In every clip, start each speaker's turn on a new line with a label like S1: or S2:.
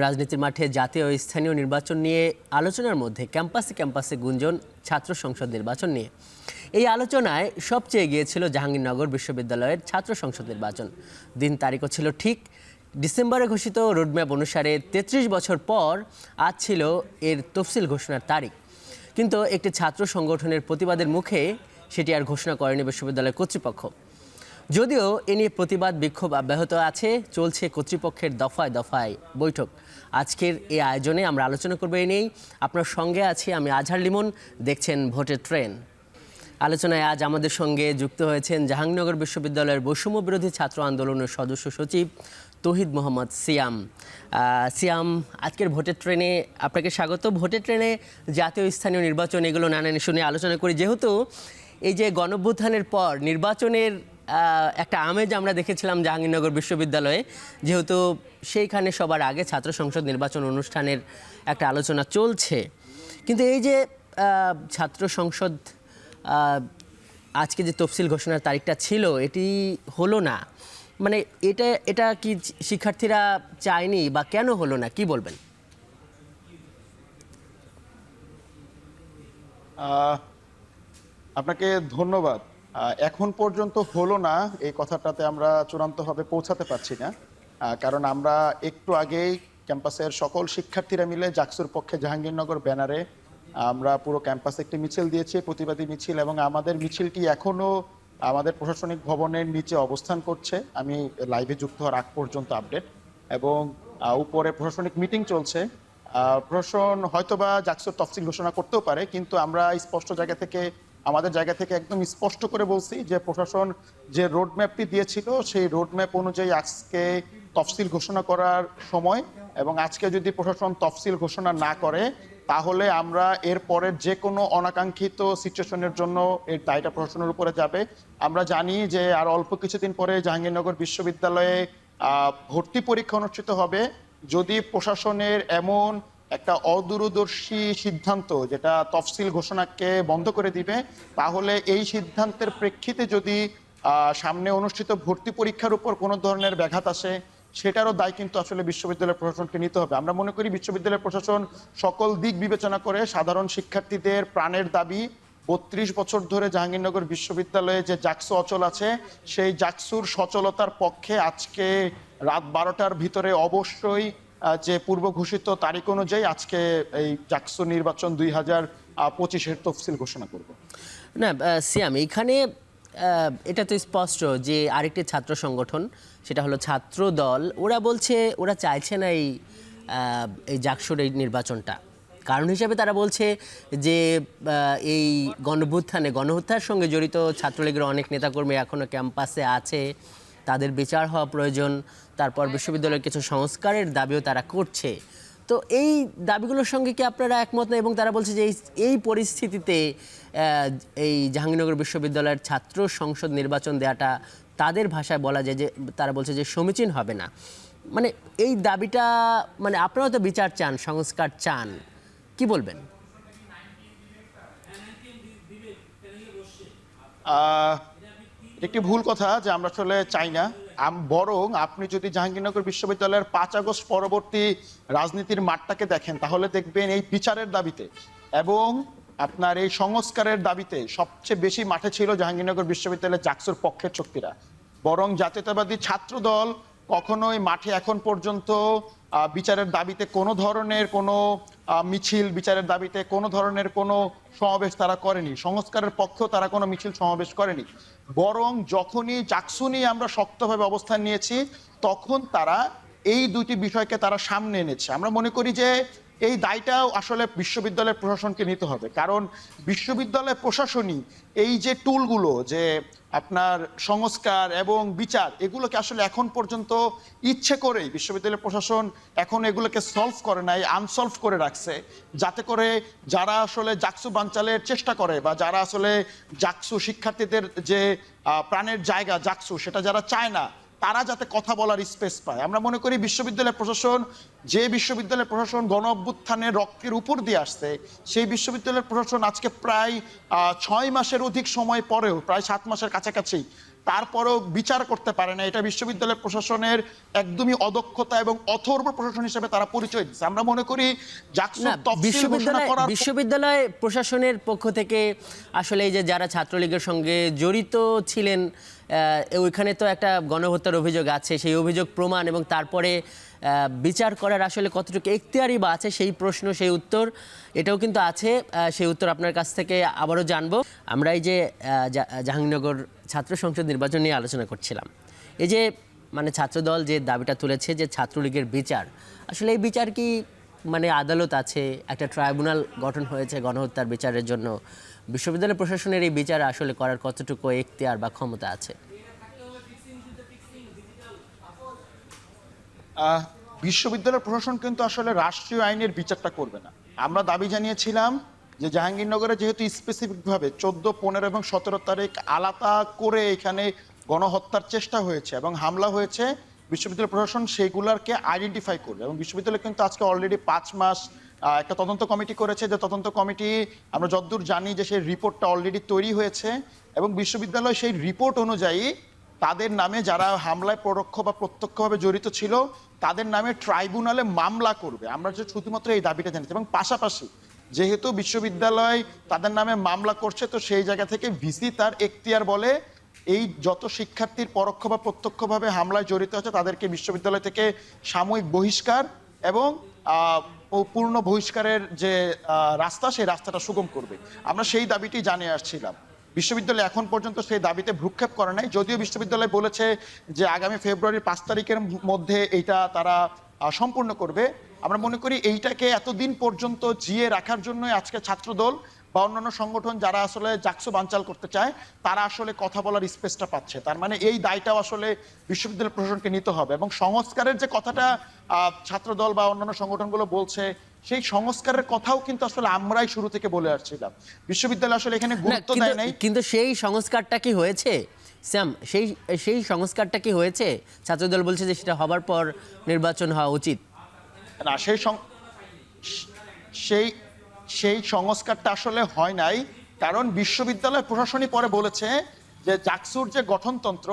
S1: রাজনীতির মাঠে জাতীয় ও স্থানীয় নির্বাচন নিয়ে আলোচনার মধ্যে ক্যাম্পাসে ক্যাম্পাসে গুঞ্জন ছাত্র সংসদ নির্বাচন নিয়ে। এই আলোচনায় সবচেয়ে গিয়েছিল জাহাঙ্গীরনগর বিশ্ববিদ্যালয়ের ছাত্র সংসদ নির্বাচন। দিন তারিখও ছিল ঠিক। ডিসেম্বরে ঘোষিত রোডম্যাপ অনুসারে ৩৩ বছর পর আজ ছিল এর তফসিল ঘোষণার তারিখ। কিন্তু একটি ছাত্র সংগঠনের প্রতিবাদের মুখে সেটি আর ঘোষণা করেনি বিশ্ববিদ্যালয় কর্তৃপক্ষ। যদিও এ নিয়ে প্রতিবাদ বিক্ষোভ অব্যাহত আছে, চলছে কর্তৃপক্ষের দফায় দফায় বৈঠক। আজকের এই আয়োজনে আমরা আলোচনা করব এ নিয়েই। আপনার সঙ্গে আছি আমি আজহার লিমন, দেখছেন ভোটের ট্রেন। আলোচনায় আজ আমাদের সঙ্গে যুক্ত হয়েছেন জাহাঙ্গীরনগর বিশ্ববিদ্যালয়ের বৈষম্য বিরোধী ছাত্র আন্দোলনের সদস্য সচিব তৌহিদ মোহাম্মদ সিয়াম। সিয়াম, আজকের ভোটের ট্রেনে আপনাকে স্বাগত। ভোটের ট্রেনে জাতীয় স্থানীয় নির্বাচন এগুলো নানা ইস্যু নিয়ে আলোচনা করি। যেহেতু এই যে গণঅভ্যুত্থানের পর নির্বাচনের একটা আমেজ আমরা দেখেছিলাম জাহাঙ্গীরনগর বিশ্ববিদ্যালয়ে, যেহেতু সেইখানে সবার আগে ছাত্র সংসদ নির্বাচন অনুষ্ঠানের একটা আলোচনা চলছে, কিন্তু এই যে ছাত্র সংসদ আজকে যে তফসিল ঘোষণার তারিখটা ছিল এটি হলো না, মানে এটা কি শিক্ষার্থীরা চায়নি বা কেন হলো না, কি বলবেন?
S2: আপনাকে ধন্যবাদ। এখন পর্যন্ত হলো না এই কথাটাতে আমরা চূড়ান্তভাবে পৌঁছাতে পারছি না, কারণ আমরা একটু আগেই ক্যাম্পাসের সকল শিক্ষার্থীরা মিলে জাকসুর পক্ষে জাহাঙ্গীরনগর ব্যানারে আমরা পুরো ক্যাম্পাসে একটি মিছিল দিয়েছি, প্রতিবাদী মিছিল, এবং আমাদের মিছিলটি এখনো আমাদের প্রশাসনিক ভবনের নিচে অবস্থান করছে। আমি লাইভে যুক্ত হওয়ার আগ পর্যন্ত আপডেট, এবং উপরে প্রশাসনিক মিটিং চলছে। প্রশাসন হয়তোবা জাকসুর তফসিল ঘোষণা করতেও পারে, কিন্তু আমরা স্পষ্ট আমাদের জায়গা থেকে একদম স্পষ্ট করে বলছি যে প্রশাসন যে রোডম্যাপটি দিয়েছিল সেই রোডম্যাপ অনুযায়ী আজকে তফসিল ঘোষণা করার সময়, এবং আজকে যদি প্রশাসন তফসিল ঘোষণা না করে তাহলে আমরা এর পরের যে কোনো অনাকাঙ্ক্ষিত সিচুয়েশনের জন্য এর দায়টা প্রশাসনের উপরে যাবে। আমরা জানি যে আর অল্প কিছুদিন পরে জাহাঙ্গীরনগর বিশ্ববিদ্যালয়ে ভর্তি পরীক্ষা অনুষ্ঠিত হবে। যদি প্রশাসনের এমন একটা অদূরদর্শী সিদ্ধান্ত যেটা তফসিল ঘোষণাকে বন্ধ করে দিবে, তাহলে এই সিদ্ধান্তের প্রেক্ষিতে যদি সামনে অনুষ্ঠিত ভর্তি পরীক্ষার উপর কোনো ধরনের ব্যাঘাত আসে, সেটারও দায় কিন্তু আসলে বিশ্ববিদ্যালয় প্রশাসনকে নিতে হবে। আমরা মনে করি বিশ্ববিদ্যালয় প্রশাসন সকল দিক বিবেচনা করে সাধারণ শিক্ষার্থীদের প্রাণের দাবি, ৩২ বছর ধরে জাহাঙ্গীরনগর বিশ্ববিদ্যালয়ে যে জাকসু অচল আছে সেই জাকসুর সচলতার পক্ষে আজকে রাত 12টার ভিতরে অবশ্যই যে পূর্ব ঘোষিত তারিখ অনুযায়ী আজকে এই জাকসু নির্বাচন 2025-এর তফসিল ঘোষণা করব।
S1: না সিয়াম, এইখানে এটা তো স্পষ্ট যে আরেকটি ছাত্র সংগঠন, সেটা হলো ছাত্র দল, ওরা বলছে ওরা চাইছে না এই জাকসুর এই নির্বাচনটা। কারণ হিসাবে তারা বলছে যে এই গণহত্যার সঙ্গে জড়িত ছাত্রলীগের অনেক নেতাকর্মী এখনও ক্যাম্পাসে আছে, তাদের বিচার হওয়া প্রয়োজন। তারপর বিশ্ববিদ্যালয়ের কিছু সংস্কারের দাবিও তারা করছে। তো এই দাবিগুলোর সঙ্গে কি আপনারা একমত না? এবং তারা বলছে যে এই পরিস্থিতিতে এই জাহাঙ্গীরনগর বিশ্ববিদ্যালয়ের ছাত্র সংসদ নির্বাচন দেওয়াটা তাদের ভাষায় বলা যায় যে তারা বলছে যে সমীচীন হবে না। মানে এই দাবিটা, মানে আপনারাও তো বিচার চান, সংস্কার চান, কি বলবেন?
S2: একটি ভুল কথা যে আমরা আসলে চাই না, বরং আপনি যদি জাহাঙ্গীরনগর বিশ্ববিদ্যালয়ের 5 আগস্ট পরবর্তী রাজনীতির মাঠটাকে দেখেন তাহলে দেখবেন এই বিচারের দাবিতে এবং আপনার এই সংস্কারের দাবিতে সবচেয়ে বেশি মাঠে ছিল জাহাঙ্গীরনগর বিশ্ববিদ্যালয়ের জাকসুর পক্ষের শক্তিরা। বরং জাতীয়তাবাদী ছাত্র দল কখনোই মাঠে এখন পর্যন্ত বিচারের দাবিতে কোনো ধরনের কোনো মিছিল, বিচারের দাবিতে কোনো ধরনের কোনো সমাবেশ তারা করেনি। সংস্কারের পক্ষেও তারা কোনো মিছিল সমাবেশ করেনি। বরং যখনই জাকসু নিয়ে আমরা শক্তভাবে অবস্থান নিয়েছি তখন তারা এই দুটি বিষয়কে তারা সামনে এনেছে। আমরা মনে করি যে এই দায়টাও আসলে বিশ্ববিদ্যালয়ের প্রশাসনকে নিতে হবে, কারণ বিশ্ববিদ্যালয় প্রশাসনই এই যে টুলগুলো, যে আপনার সংস্কার এবং বিচার, এগুলোকে আসলে এখন পর্যন্ত ইচ্ছে করেই বিশ্ববিদ্যালয়ের প্রশাসন এখন এগুলোকে সলভ করে নাই, আনসলভ করে রাখছে, যাতে করে যারা আসলে জাকসু বানচালের চেষ্টা করে বা যারা আসলে জাকসু শিক্ষার্থীদের যে প্রাণের জায়গা জাকসু, সেটা যারা চায় না, তারা যাতে কথা বলার স্পেস পায়। আমরা মনে করি বিশ্ববিদ্যালয় প্রশাসন গণ অভ্যুত্থানের রক্তের উপর দিয়ে আসছে, সেই বিশ্ববিদ্যালয়ের প্রশাসন আজকে প্রায় 6 মাসের অধিক সময় পরেও, প্রায় 7 মাসের কাছাকাছি, তারপরেও বিচার করতে পারে না। এটা বিশ্ববিদ্যালয় প্রশাসনের একদমই অদক্ষতা এবং অথর্ব প্রশাসন হিসেবে তারা পরিচয় দিচ্ছে। আমরা মনে করি জাকসুর তফসিল ঘোষণা করার
S1: বিশ্ববিদ্যালয় প্রশাসনের পক্ষ থেকে আসলে এই যে যারা ছাত্রলীগের সঙ্গে জড়িত ছিলেন, ওইখানে তো একটা গণহত্যার অভিযোগ আছে, সেই অভিযোগ প্রমাণ এবং তারপরে বিচার করার আসলে কতটুকু এখতিয়ারই বা আছে সেই প্রশ্ন, সেই উত্তর এটাও কিন্তু আছে। সেই উত্তর আপনার কাছ থেকে আবারও জানবো। আমরা এই যে জাহাঙ্গীরনগর ছাত্র সংসদ নির্বাচন নিয়ে আলোচনা করছিলাম, এই যে মানে ছাত্রদল যে দাবিটা তুলেছে যে ছাত্রলীগের বিচার, আসলে এই বিচার কি মানে আদালত আছে, একটা ট্রাইব্যুনাল গঠন হয়েছে গণহত্যার বিচারের জন্য, বিশ্ববিদ্যালয় প্রশাসনের এই বিচার আসলে করার কতটুকু এখতিয়ার বা ক্ষমতা আছে?
S2: বিশ্ববিদ্যালয় প্রশাসন কিন্তু আসলে রাষ্ট্রীয় আইনের বিচারটা করবে না। আমরা দাবি জানিয়েছিলাম যে জাহাঙ্গীরনগরে যেহেতু স্পেসিফিকভাবে 14, 15 এবং 17 তারিখ আলাদা করে এখানে গণহত্যার চেষ্টা হয়েছে এবং হামলা হয়েছে, বিশ্ববিদ্যালয় প্রশাসন সেইগুলোকে আইডেন্টিফাই করবে। এবং বিশ্ববিদ্যালয় কিন্তু আজকে অলরেডি 5 মাস একটা তদন্ত কমিটি করেছে, যে তদন্ত কমিটি আমরা যতদূর জানি যে সেই রিপোর্টটা অলরেডি তৈরি হয়েছে এবং বিশ্ববিদ্যালয় সেই রিপোর্ট অনুযায়ী তাদের নামে যারা হামলায় পরোক্ষ বা প্রত্যক্ষভাবে জড়িত ছিল তাদের নামে ট্রাইব্যুনালে মামলা করবে। আমরা যে শুধুমাত্র এই দাবিটা জানিয়েছি। এবং পাশাপাশি যেহেতু বিশ্ববিদ্যালয় তাদের নামে মামলা করছে, তো সেই জায়গা থেকে ভিসি তার এখতিয়ার বলে এই যত শিক্ষার্থীর পরোক্ষ বা প্রত্যক্ষভাবে হামলায় জড়িত আছে তাদেরকে বিশ্ববিদ্যালয় থেকে সাময়িক বহিষ্কার এবং পূর্ণ বহিষ্কারের যে রাস্তা, সেই রাস্তাটা সুগম করবে। আমরা সেই দাবিটি জানিয়ে আসছিলাম। বিশ্ববিদ্যালয় এখন পর্যন্ত সেই দাবিতে ভ্রুক্ষেপ করে নাই, যদিও বিশ্ববিদ্যালয় বলেছে যে আগামী ফেব্রুয়ারির 5 তারিখের মধ্যে এইটা তারা সম্পূর্ণ করবে। আমরা মনে করি এইটাকে এতদিন পর্যন্ত জিয়ে রাখার জন্য আজকে ছাত্রদল বা অন্যান্য সংগঠন যারা আসলে জাকসু বানচাল করতে চায় তারা আসলে কথা বলার স্পেসটা পাচ্ছে। তার মানে এই দায়টাও আসলে বিশ্ববিদ্যালয় প্রশাসনকে নিতে হবে। এবং সংস্কারের যে কথাটা ছাত্রদল বা অন্যান্য সংগঠনগুলো বলছে, সেই সংস্কারের কথাও কিন্তু আসলে আমরাই শুরু থেকে বলে আসছিলাম। বিশ্ববিদ্যালয় আসলে এখানে গুরুত্ব দেয় নাই।
S1: কিন্তু সেই সংস্কারটা কি হয়েছে স্যাম? সেই সংস্কারটা কি হয়েছে? ছাত্রদল বলছে যে সেটা হবার পর নির্বাচন হওয়া উচিত
S2: না, সেই সংস্কারটা আসলে হয় নাই। কারণ বিশ্ববিদ্যালয় প্রশাসনই পরে বলেছে যে জাকসুর যে গঠনতন্ত্র,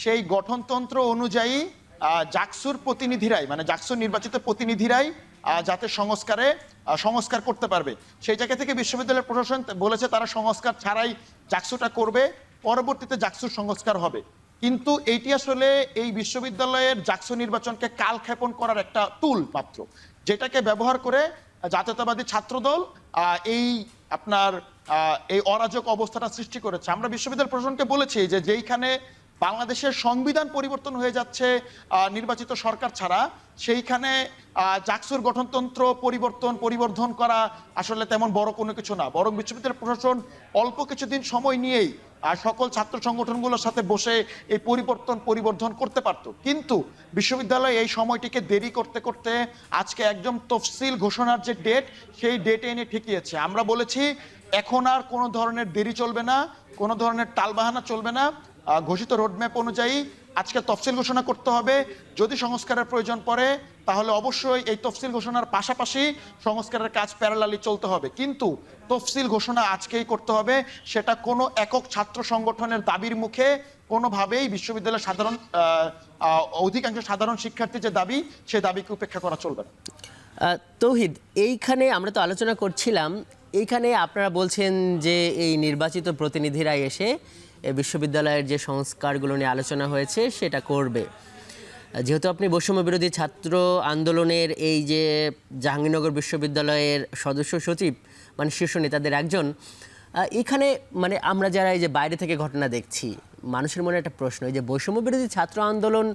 S2: সেই গঠনতন্ত্র অনুযায়ী জাকসুর প্রতিনিধিরাই, মানে জাকসুর নির্বাচিত প্রতিনিধিরাই যাতে সংস্কার করতে পারবে, সেই জায়গা থেকে বিশ্ববিদ্যালয় প্রশাসন বলেছে তারা সংস্কার ছাড়াই জাকসুটা করবে, পরবর্তীতে জাকসুর সংস্কার হবে। কিন্তু এইটি আসলে এই বিশ্ববিদ্যালয়ের জাকসু নির্বাচনকে কালক্ষেপণ করার একটা টুল মাত্র, যেটাকে ব্যবহার করে জাতীয়তাবাদী ছাত্রদল এই অরাজক অবস্থাটা সৃষ্টি করেছে। আমরা বিশ্ববিদ্যালয় প্রশাসনকে বলেছি যে যেইখানে বাংলাদেশের সংবিধান পরিবর্তন হয়ে যাচ্ছে নির্বাচিত সরকার ছাড়া, সেইখানে জাকসুর গঠনতন্ত্র পরিবর্ধন করা আসলে তেমন বড় কোনো কিছু না। বরং বিশ্ববিদ্যালয় প্রশাসন অল্প কিছুদিন সময় নিয়েই সকল ছাত্র সংগঠনগুলোর সাথে বসে এই পরিবর্ধন করতে পারত। কিন্তু বিশ্ববিদ্যালয় এই সময়টিকে দেরি করতে করতে আজকে একদম তফসিল ঘোষণার যে ডেট, সেই ডেটে এনে ঠেকিয়েছে। আমরা বলেছি এখন আর কোনো ধরনের দেরি চলবে না, কোনো ধরনের টালবাহানা চলবে না। ঘোষিত রোডম্যাপ অনুযায়ী আজকে তফসিল ঘোষণা করতে হবে। যদি সংস্কারের প্রয়োজন পড়ে তাহলে অবশ্যই এই তফসিল ঘোষণার পাশাপাশি সংস্কারের কাজ প্যারালালি চলতে হবে। কিন্তু তফসিল ঘোষণা আজকেই করতে হবে, সেটা কোনো একক ছাত্র সংগঠনের দাবির মুখে কোনোভাবেই বিশ্ববিদ্যালয়ের অধিকাংশ সাধারণ শিক্ষার্থীর যে দাবি, সেই দাবিকে উপেক্ষা করা চলবে না।
S1: তৌহিদ, এইখানে আমরা তো আলোচনা করছিলাম, এইখানে আপনারা বলছেন যে এই নির্বাচিত প্রতিনিধিরা এসে বিশ্ববিদ্যালয়ের যে সংস্কারগুলো নিয়ে আলোচনা হয়েছে সেটা করবে। যেহেতু আপনি বৈষম্য বিরোধী ছাত্র আন্দোলনের এই যে জাহাঙ্গীরনগর বিশ্ববিদ্যালয়ের সদস্য সচিব, মানে শীর্ষ নেতাদের একজন, এখানে মানে আমরা যারা এই যে বাইরে থেকে ঘটনা দেখছি, মানুষের মনে একটা প্রশ্ন, এই যে বৈষম্য বিরোধী ছাত্র আন্দোলন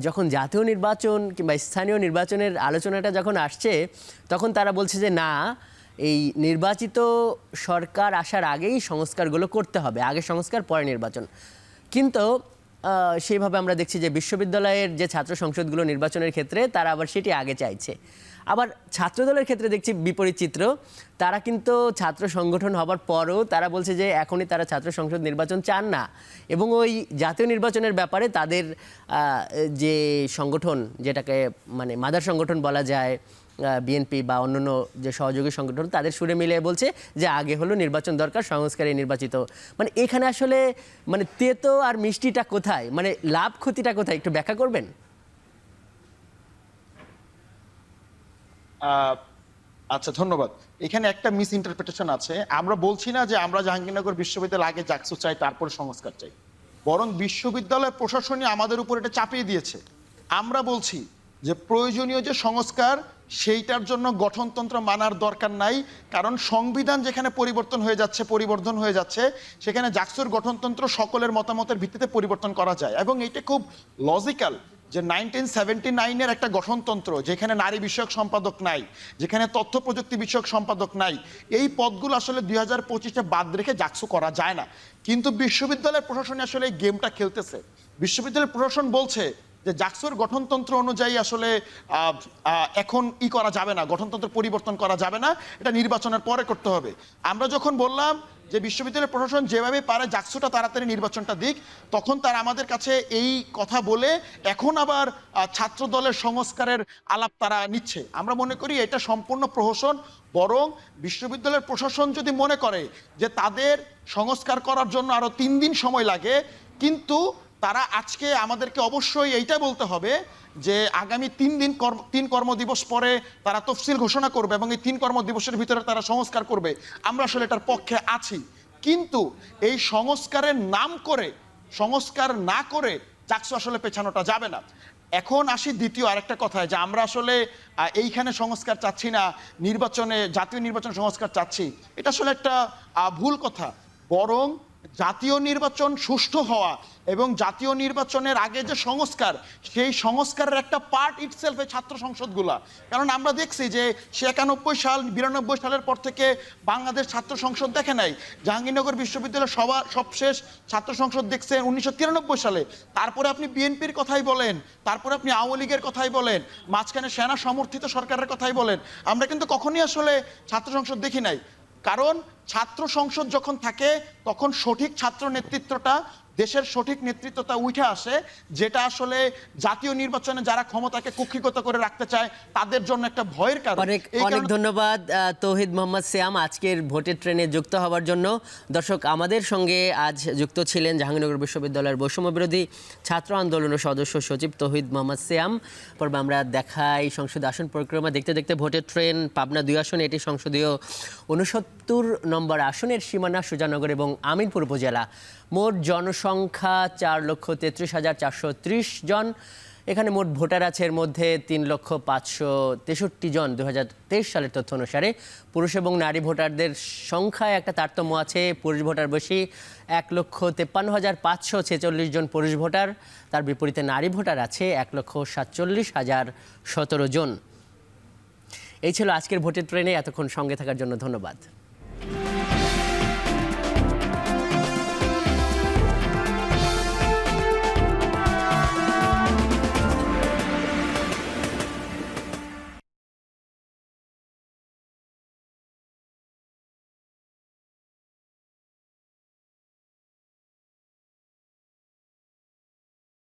S1: যখন জাতীয় নির্বাচন কিংবা স্থানীয় নির্বাচনের আলোচনাটা যখন আসছে, তখন তারা বলছে যে না, এই নির্বাচিত সরকার আসার আগেই সংস্কারগুলো করতে হবে, আগে সংস্কার পরে নির্বাচন। কিন্তু সেইভাবে আমরা দেখছি যে বিশ্ববিদ্যালয়ের যে ছাত্র সংসদগুলো নির্বাচনের ক্ষেত্রে তারা আবার সেটি আগে চাইছে। আবার ছাত্রদলের ক্ষেত্রে দেখছি বিপরীত চিত্র। তারা কিন্তু ছাত্র সংগঠন হবার পরও তারা বলছে যে এখনই তারা ছাত্র সংসদ নির্বাচন চান না, এবং ওই জাতীয় নির্বাচনের ব্যাপারে তাদের যে সংগঠন, যেটাকে মানে মাদার সংগঠন বলা যায়, বিএনপি বা অন্যান্য যে সহযোগী সংগঠন, তাদের সুরে মিলিয়ে বলছে যে আগে হলো নির্বাচন দরকার, সংস্কারে নির্বাচিত। মানে এখানে আসলে মানে তেতো আর মিষ্টিটা কোথায়, মানে লাভ ক্ষতিটা কোথায়, একটু ব্যাখ্যা করবেন?
S2: আচ্ছা, ধন্যবাদ। এখানে একটা মিস ইন্টারপ্রিটেশন আছে। আমরা বলছি না যে আমরা জাহাঙ্গীরনগর বিশ্ববিদ্যালয় আগে জাকসু চাই তারপর সংস্কার চাই, বরং বিশ্ববিদ্যালয় প্রশাসনই আমাদের উপর এটা চাপিয়ে দিয়েছে। আমরা বলছি যে প্রয়োজনীয় যে সংস্কার সেইটার জন্য গঠনতন্ত্র মানার দরকার নাই, কারণ সংবিধান যেখানে পরিবর্তন হয়ে যাচ্ছে সেখানে জাকসুর গঠনতন্ত্র সকলের মতামতের ভিত্তিতে পরিবর্তন করা যায়। এবং এটা খুব লজিক্যাল যে 1979-এর একটা গঠনতন্ত্র, যেখানে নারী বিষয়ক সম্পাদক নাই, যেখানে তথ্য প্রযুক্তি বিষয়ক সম্পাদক নাই, এই পদগুলো আসলে 2025-এ বাদ রেখে জাকসু করা যায় না। কিন্তু বিশ্ববিদ্যালয়ের প্রশাসন আসলে এই গেমটা খেলতেছে। বিশ্ববিদ্যালয়ের প্রশাসন বলছে যে জাকসুর গঠনতন্ত্র অনুযায়ী আসলে এখন করা যাবে না, গঠনতন্ত্র পরিবর্তন করা যাবে না, এটা নির্বাচনের পরে করতে হবে। আমরা যখন বললাম যে বিশ্ববিদ্যালয়ের প্রশাসন যেভাবে পারে জাকসুটা তাড়াতাড়ি নির্বাচনটা দিক, তখন তারা আমাদের কাছে এই কথা বলে এখন আবার ছাত্র দলের সংস্কারের আলাপ তারা নিচ্ছে। আমরা মনে করি এটা সম্পূর্ণ প্রহসন। বরং বিশ্ববিদ্যালয়ের প্রশাসন যদি মনে করে যে তাদের সংস্কার করার জন্য আরো 3 দিন সময় লাগে, কিন্তু তারা আজকে আমাদেরকে অবশ্যই এইটা বলতে হবে যে আগামী 3 কর্মদিবস পরে তারা তফসিল ঘোষণা করবে এবং এই 3 কর্মদিবসের ভিতরে তারা সংস্কার করবে। আমরা আসলে এটার পক্ষে আছি, কিন্তু এই সংস্কারের নাম করে সংস্কার না করে জাকসু আসলে পেছানোটা যাবে না। এখন আসি দ্বিতীয় আরেকটা কথায়, যে আমরা আসলে এইখানে সংস্কার চাচ্ছি না, জাতীয় নির্বাচন সংস্কার চাচ্ছি, এটা আসলে একটা ভুল কথা। বরং জাতীয় নির্বাচন সুষ্ঠু হওয়া এবং জাতীয় নির্বাচনের আগে যে সংস্কার, সেই সংস্কারের একটা পার্ট ইটসেলফ এই ছাত্র সংসদগুলা। কারণ আমরা দেখছি যে 91 সালের পর থেকে বাংলাদেশ ছাত্র সংসদ দেখে নাই। জাহাঙ্গীরনগর বিশ্ববিদ্যালয় সবশেষ ছাত্র সংসদ দেখছে 1993 সালে। তারপরে আপনি বিএনপির কথাই বলেন, তারপরে আপনি আওয়ামী লীগের কথাই বলেন, মাঝখানে সেনা সমর্থিত সরকারের কথাই বলেন, আমরা কিন্তু কখনই আসলে ছাত্র সংসদ দেখি নাই। কারণ ছাত্র সংসদ যখন থাকে তখন সঠিক ছাত্র নেতৃত্বটা, দেশের সঠিক নেতৃত্বটা উঠে আসে, যেটা আসলে জাতীয় নির্বাচনে যারা ক্ষমতাকে কুক্ষিগত করে রাখতে চায় তাদের জন্য একটা ভয়ের কারণ।
S1: অনেক ধন্যবাদ তৌহিদ মোহাম্মদ সিয়াম আজকের ভোটের ট্রেনে যুক্ত হওয়ার জন্য। দর্শক, আমাদের সঙ্গে আজ যুক্ত ছিলেন জাহাঙ্গীরনগর বিশ্ববিদ্যালয়ের বৈষম্য বিরোধী ছাত্র আন্দোলনের সদস্য সচিব তৌহিদ মোহাম্মদ সিয়াম। পর্বে আমরা দেখাই সংসদীয় আসন পরিক্রমা দেখতে দেখতে ভোটের ট্রেন পাবনা 2 আসনে, এটি সংসদীয় 69 নম্বর আসনের সীমানা সুজানগর এবং আমিনপুর উপজেলা। মোট জনসংখ্যা 4,33,430 জন। এখানে মোট ভোটার আছে এর মধ্যে 3,563,000 জন 2023 সালের তথ্য অনুসারে। পুরুষ এবং নারী ভোটারদের সংখ্যায় একটা তারতম্য আছে। পুরুষ ভোটার বেশি, 1,53,546 জন পুরুষ ভোটার। তার বিপরীতে নারী ভোটার আছে 1,47,017 জন। এই ছিল আজকের ভোটের ট্রেনে। এতক্ষণ সঙ্গে থাকার জন্য ধন্যবাদ।